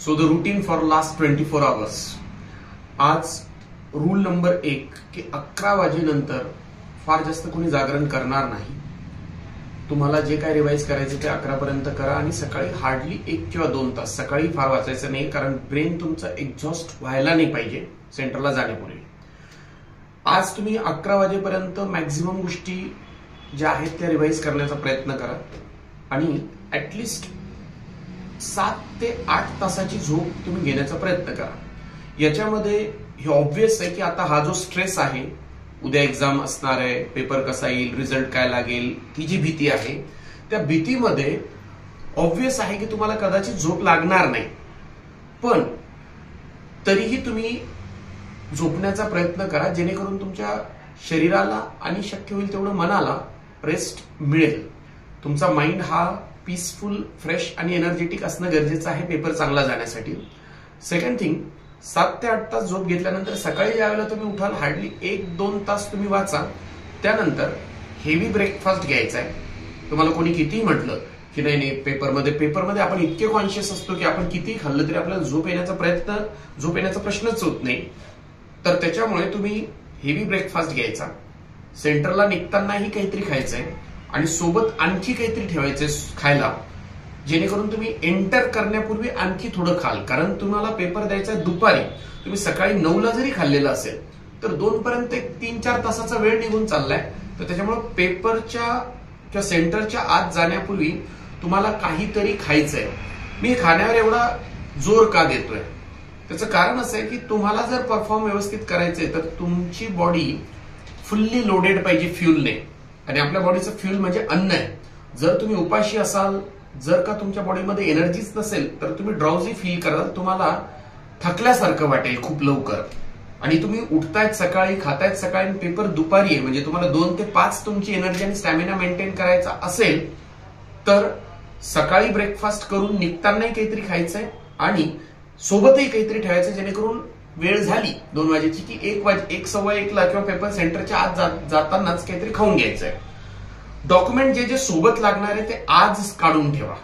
So the routine for last 24 hours. आज rule number 1 की 11 वाजेनंतर फार जास्त कोणी जागरण करणार नाही. तुम्हाला जे काय रिवाइज करायचं ते 11 पर्यंत करा आणि सकाळी हार्डली 1 किंवा 2 तास. सकाळी फार वाचायचं नाही, कारण ब्रेन तुमचा एक्झॉस्ट व्हायला नाही पाहिजे सेंटरला जाण्यापूर्वी. आज तुम्ही 11 वाजेपर्यंत मॅक्झिमम गोष्टी ज्या आहेत त्या रिवाइज करण्याचा प्रयत्न करा आणि ऍटलिस्ट 7 ते 8 तासाची झोप तुम्ही घेण्याचा प्रयत्न करा. याच्यामध्ये हे ऑब्व्हियस आहे की आता हा जो स्ट्रेस आहे, उद्या एक्झाम असणार आहे, पेपर कसा येईल, रिझल्ट काय लागेल, ती जी भीती आहे, त्या भीतीमध्ये ऑब्व्हियस आहे की तुम्हाला कदाचित झोप लागणार नाही. पण तरीही तुम्ही झोपण्याचा प्रयत्न करा, जेणेकरून तुमच्या शरीराला आणि शक्य होईल तेवढं मनाला रेस्ट मिळेल. तुमचा माइंड हा पीसफुल, फ्रेश आणि एनर्जेटिक असणं गरजेचं आहे पेपर चांगला जाण्यासाठी. सेकंड थिंग, 7 ते 8 तास झोप घेतल्यानंतर सकाळी ज्यावेळेला तुम्ही उठाल हार्डली 1-2 तास तुम्ही वाचा. त्यानंतर हेवी ब्रेकफास्ट घ्यायचा आहे. तुम्हाला कोणी कितीही म्हटलं की नाही पेपरमध्ये आपण इतके कॉन्शियस असतो की आपण किती खाल्लं तरी आपल्याला झोप येण्याचा प्रश्नच होत नाही. तर त्याच्यामुळे तुम्ही हेवी ब्रेकफास्ट घ्यायचा. सेंटरला निघतानाही काहीतरी खायचंय आणि सोबत आणखी काहीतरी ठेवायचंय खायला, जेणेकरून तुम्ही एंटर करण्यापूर्वी आणखी थोडं खाल. कारण तुम्हाला पेपर द्यायचा दुपारी. तुम्ही सकाळी 9ला जरी खाल्लेलं असेल तर 2 पर्यंत 3-4 तासाचा वेळ निघून चाललाय. तर त्याच्यामुळे पेपरच्या किंवा सेंटरच्या आत जाण्यापूर्वी तुम्हाला काहीतरी खायचंय. मी खाण्यावर एवढा जोर का देतोय, त्याचं कारण असं आहे की तुम्हाला जर परफॉर्म व्यवस्थित करायचंय तर तुमची बॉडी फुल्ली लोडेड पाहिजे फ्युलने. आणि आपल्या बॉडीचं फ्युल म्हणजे अन्न आहे. जर तुम्ही उपाशी असाल, जर का तुमच्या बॉडीमध्ये एनर्जीच नसेल तर तुम्ही ड्राउझी फील कराल, तुम्हाला थकल्यासारखं वाटेल खूप लवकर. आणि तुम्ही उठतायत सकाळी, खातायत सकाळी, पेपर दुपारी आहे, म्हणजे तुम्हाला 2 ते 5 तुमची एनर्जी आणि स्टॅमिना मेंटेन करायचा असेल तर सकाळी ब्रेकफास्ट करून निघतानाही काहीतरी खायचंय आणि सोबतही काहीतरी ठेवायचं, जेणेकरून वेळ झाली 2 वाजेची की 1-1:15 किंवा पेपर सेंटरच्या आत जातानाच काहीतरी खाऊन घ्यायचंय. डॉक्युमेंट जे सोबत लागणार आहे ते आज काढून ठेवा.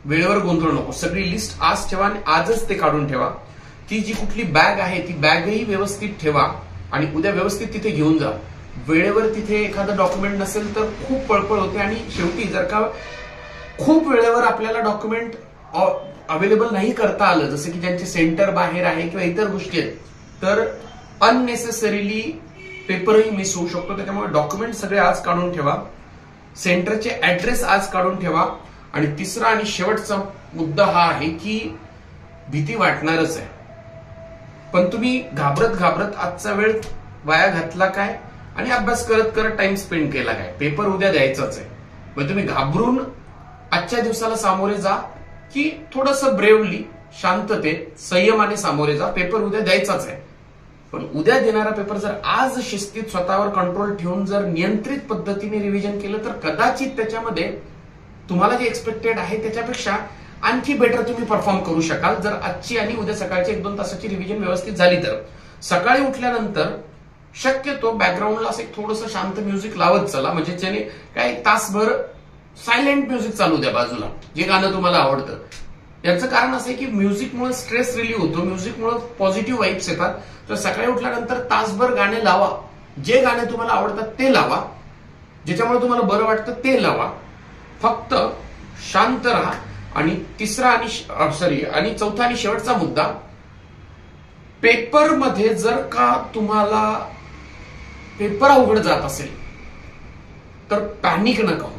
वेळेवर गोंधळ नको. सगळी लिस्ट आज ठेवा आणि आजच ते काढून ठेवा. ती जी कुठली बॅग आहे ती बॅगही व्यवस्थित ठेवा आणि उद्या व्यवस्थित तिथे घेऊन जा. वेळेवर तिथे एखादं डॉक्युमेंट नसेल तर खूप पळपळ होते आणि शेवटी जर का खूप वेळेवर आपल्याला डॉक्युमेंट अवेलेबल नाही करता आलं, जसं की ज्यांचे सेंटर बाहेर आहे किंवा इतर गोष्टी आहेत, तर अननेसेसरीली पेपरही मिस होऊ शकतो. त्याच्यामुळे डॉक्युमेंट सगळे आज काढून ठेवा. सेंटरचे ऍड्रेस आज काढून ठेवा. आणि तिसरा आणि शेवटचा मुद्दा हा आहे की भीती वाटणारच आहे, पण तुम्ही घाबरत आजचा वेळ वाया घातला काय आणि अभ्यास करत टाइम स्पेंड केला काय. पेपर उद्या द्यायचाच आहे. मग तुम्ही घाबरून आजच्या दिवसाला सामोरे जा की थोडंसं ब्रेवली, शांततेत, संयमाने सामोरे जा. पेपर उद्या द्यायचाच आहे, पण उद्या देणारा पेपर जर आज शिस्तीत स्वतःवर कंट्रोल ठेवून जर नियंत्रित पद्धतीने रिव्हिजन केलं तर कदाचित त्याच्यामध्ये तुम्हाला जे एक्सपेक्टेड आहे त्याच्यापेक्षा आणखी बेटर तुम्ही परफॉर्म करू शकाल, जर आजची आणि उद्या सकाळची 1-2 तासाची रिव्हिजन व्यवस्थित झाली तर. सकाळी उठल्यानंतर शक्यतो बॅकग्राऊंडला असं थोडंसं शांत म्युझिक लावत चला, म्हणजे ज्याने काय तासभर सायलेंट म्युझिक चालू द्या बाजूला, जे गाणं तुम्हाला आवडतं. याचं कारण असं आहे की म्युझिकमुळे स्ट्रेस रिलीव्ह होतो, म्युझिकमुळे पॉझिटिव्ह वाईब्स येतात. तर सकाळी उठल्यानंतर तासभर गाणे लावा. जे गाणे तुम्हाला आवडतात ते लावा, ज्याच्यामुळे तुम्हाला बरं वाटतं ते लावा. फक्त शांत राहा. आणि आणि चौथा आणि शेवटचा मुद्दा, पेपरमध्ये जर का तुम्हाला पेपर अवघड जात असेल तर पॅनिक नका हो.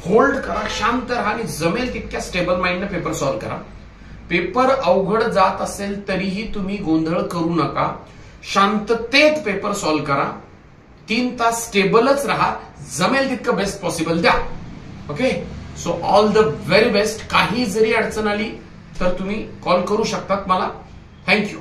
होल्ड करा, शांत राहा आणि जमेल तितक्या स्टेबल माइंडने पेपर सॉल्व्ह करा. पेपर अवघड जात असेल तरीही तुम्ही गोंधळ करू नका. शांततेत पेपर सॉल्व्ह करा. 3 तास स्टेबलच राहा. जमेल तितकं बेस्ट पॉसिबल द्या. Okay, so all the very best. काही जरी अडचण आली तर तुम्ही कॉल करू शकतात मला. थँक्यू.